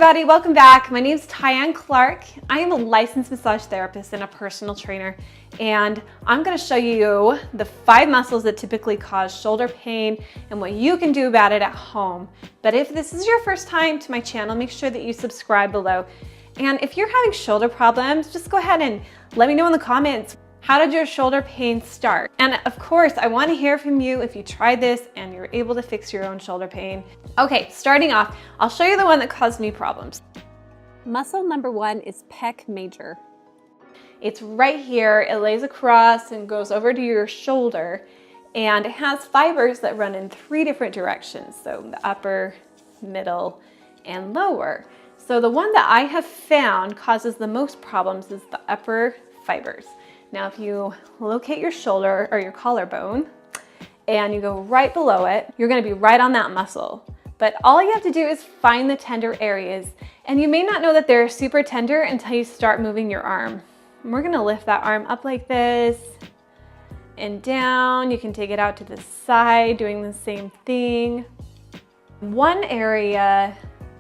everybody, welcome back. My name is Tyann Clark. I am a licensed massage therapist and a personal trainer, and I'm going to show you the 5 muscles that typically cause shoulder pain and what you can do about it at home. But if this is your first time to my channel, make sure that you subscribe below. And if you're having shoulder problems, just go ahead and let me know in the comments. How did your shoulder pain start? And of course, I want to hear from you if you tried this and you're able to fix your own shoulder pain. Okay, starting off, I'll show you the one that caused me problems. Muscle number 1 is PEC Major. It's right here. It lays across and goes over to your shoulder, and it has fibers that run in 3 different directions. So the upper, middle, and lower. So the one that I have found causes the most problems is the upper fibers. Now, if you locate your shoulder or your collarbone and you go right below it, you're going to be right on that muscle. But all you have to do is find the tender areas. And you may not know that they're super tender until you start moving your arm. And we're going to lift that arm up like this and down. You can take it out to the side, doing the same thing. One area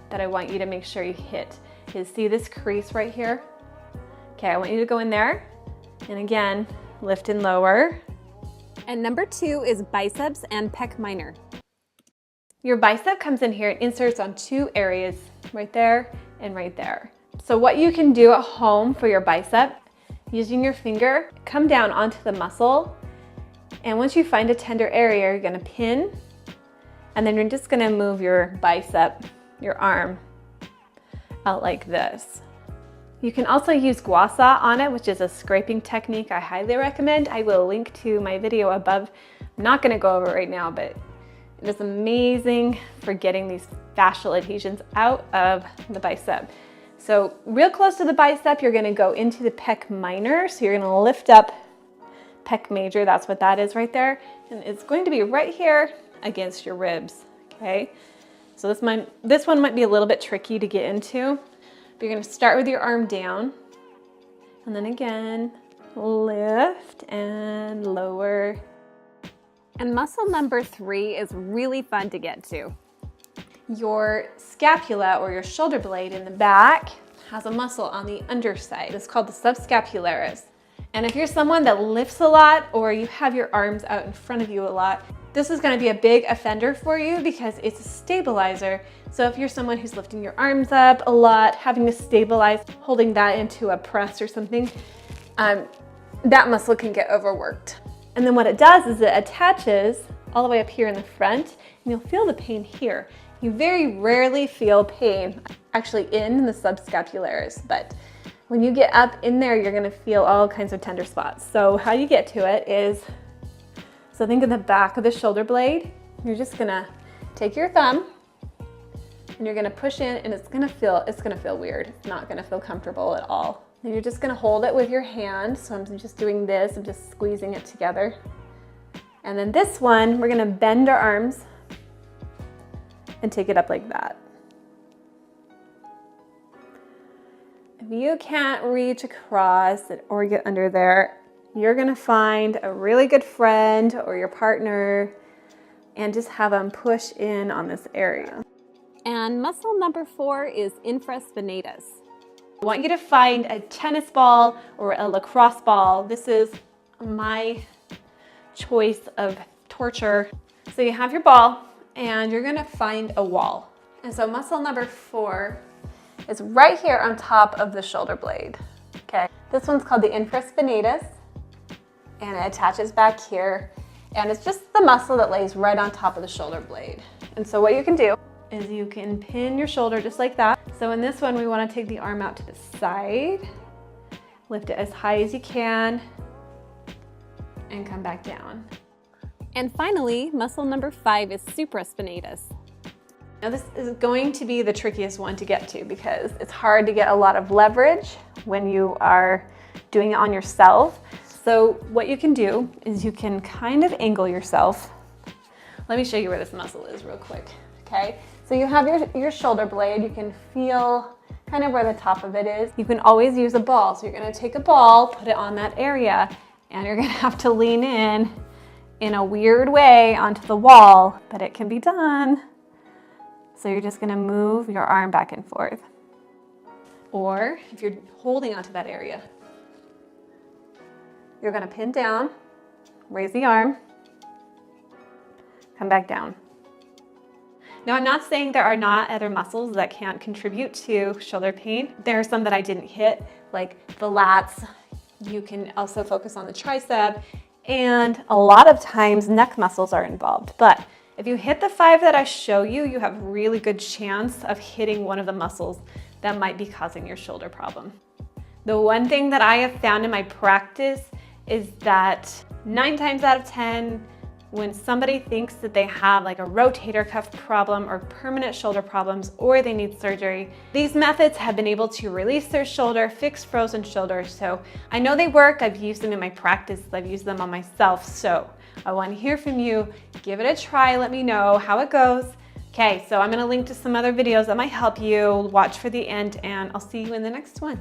that I want you to make sure you hit is, see this crease right here? Okay, I want you to go in there. And again, lift and lower. And number 2 is biceps and pec minor. Your bicep comes in here and inserts on 2 areas, right there and right there. So what you can do at home for your bicep, using your finger, come down onto the muscle. And once you find a tender area, you're gonna pin, and then you're just gonna move your bicep, your arm, out like this. You can also use gua sha on it, which is a scraping technique I highly recommend. I will link to my video above. I'm not gonna go over it right now, but it is amazing for getting these fascial adhesions out of the bicep. So real close to the bicep, you're gonna go into the pec minor. So you're gonna lift up pec major, that's what that is right there. And it's going to be right here against your ribs, okay? So this one might be a little bit tricky to get into. But you're going to start with your arm down, and then again, lift and lower. And muscle number 3 is really fun to get to. Your scapula, or your shoulder blade in the back, has a muscle on the underside. It's called the Subscapularis. And if you're someone that lifts a lot, or you have your arms out in front of you a lot, this is going to be a big offender for you because it's a stabilizer. So if you're someone who's lifting your arms up a lot, having to stabilize, holding that into a press or something, that muscle can get overworked. And then what it does is it attaches all the way up here in the front, and you'll feel the pain here. You very rarely feel pain actually in the subscapularis, but when you get up in there, you're gonna feel all kinds of tender spots. So how you get to it is, so think of the back of the shoulder blade. You're just gonna take your thumb and you're gonna push in, and it's gonna feel weird. It's not gonna feel comfortable at all. And you're just gonna hold it with your hand. So I'm just doing this, I'm just squeezing it together. And then this one, we're gonna bend our arms and take it up like that. If you can't reach across or get under there, you're gonna find a really good friend or your partner and just have them push in on this area. And muscle number 4 is infraspinatus. I want you to find a tennis ball or a lacrosse ball. This is my choice of torture. So you have your ball and you're gonna find a wall. And so muscle number 4 is right here on top of the shoulder blade, okay? This one's called the infraspinatus, and it attaches back here, and it's just the muscle that lays right on top of the shoulder blade. And so what you can do is you can pin your shoulder just like that. So in this one, we want to take the arm out to the side, lift it as high as you can, and come back down. And finally, muscle number 5 is supraspinatus. Now this is going to be the trickiest one to get to because it's hard to get a lot of leverage when you are doing it on yourself. So what you can do is you can kind of angle yourself. Let me show you where this muscle is real quick, okay? So you have your shoulder blade. You can feel kind of where the top of it is. You can always use a ball. So you're gonna take a ball, put it on that area, and you're gonna have to lean in a weird way onto the wall, but it can be done. So you're just gonna move your arm back and forth. Or if you're holding onto that area, you're gonna pin down, raise the arm, come back down. Now, I'm not saying there are not other muscles that can contribute to shoulder pain. There are some that I didn't hit, like the lats. You can also focus on the tricep, and a lot of times neck muscles are involved. But if you hit the 5 that I show you, you have a really good chance of hitting one of the muscles that might be causing your shoulder problem. The one thing that I have found in my practice is that 9 times out of 10, when somebody thinks that they have like a rotator cuff problem or permanent shoulder problems, or they need surgery, these methods have been able to release their shoulder, fix frozen shoulders. So I know they work. I've used them in my practice. I've used them on myself. So I want to hear from you. Give it a try. Let me know how it goes. Okay, so I'm going to link to some other videos that might help you. Watch for the end, and I'll see you in the next one.